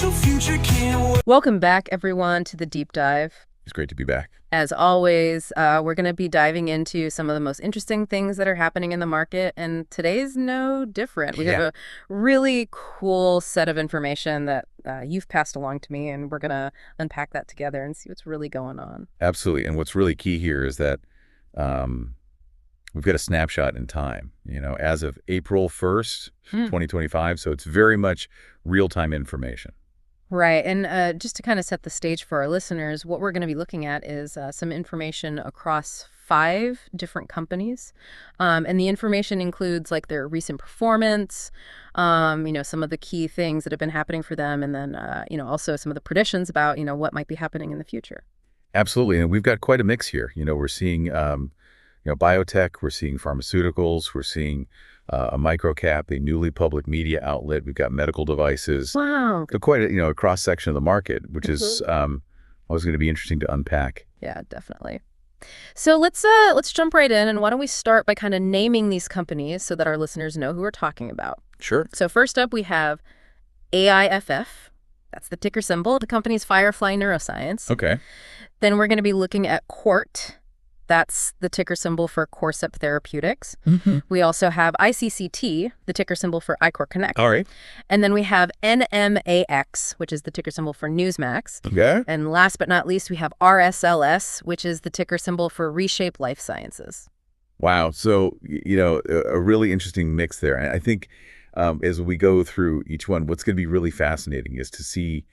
financial future can't wait. Welcome back, everyone, to the Deep Dive. It's great to be back. As always, we're going to be diving into some of the most interesting things that are happening in the market, and today's no different. We have a really cool set of information that you've passed along to me, and we're going to unpack that together and see what's really going on. Absolutely. And what's really key here is that we've got a snapshot in time, as of April 1st, 2025. So it's very much real-time information. Right. And just to kind of set the stage for our listeners, what we're going to be looking at is some information across 5 different companies. And the information includes like their recent performance, some of the key things that have been happening for them, and then, also some of the predictions about, what might be happening in the future. Absolutely. And we've got quite a mix here. We're seeing, biotech, we're seeing pharmaceuticals, we're seeing a microcap, a newly public media outlet. We've got medical devices. Wow. So quite a cross section of the market, which is always going to be interesting to unpack. Yeah, definitely. So let's jump right in, and why don't we start by kind of naming these companies so that our listeners know who we're talking about. Sure. So first up, we have AIFF. That's the ticker symbol. The company's Firefly Neuroscience. Okay. Then we're going to be looking at CORT. That's the ticker symbol for Corcept Therapeutics. Mm-hmm. We also have ICCT, the ticker symbol for iCor Connect. All right. And then we have NMAX, which is the ticker symbol for Newsmax. Okay. And last but not least, we have RSLS, which is the ticker symbol for Reshape Life Sciences. Wow. So, a really interesting mix there. And I think as we go through each one, what's going to be really fascinating is to see,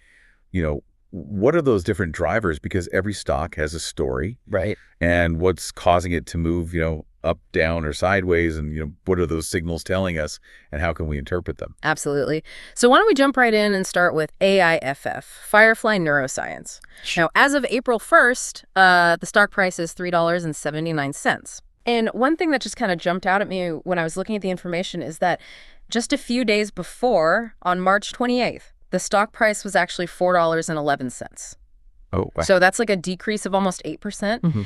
what are those different drivers? Because every stock has a story. Right. And what's causing it to move, up, down, or sideways? And, what are those signals telling us? And how can we interpret them? Absolutely. So why don't we jump right in and start with AIFF, Firefly Neuroscience. Now, as of April 1st, the stock price is $3.79. And one thing that just kind of jumped out at me when I was looking at the information is that just a few days before, on March 28th, the stock price was actually $4.11. Oh, wow. So that's like a decrease of almost 8%. Mm-hmm.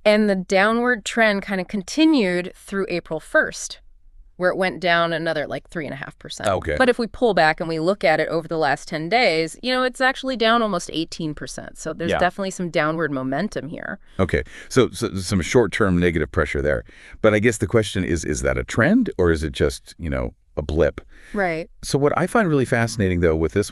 And the downward trend kind of continued through April 1st, where it went down another like 3.5%. Okay. But if we pull back and we look at it over the last 10 days, it's actually down almost 18%. So there's definitely some downward momentum here. Okay. So some short-term negative pressure there. But I guess the question is that a trend, or is it just, a blip? Right. So what I find really fascinating, though, with this one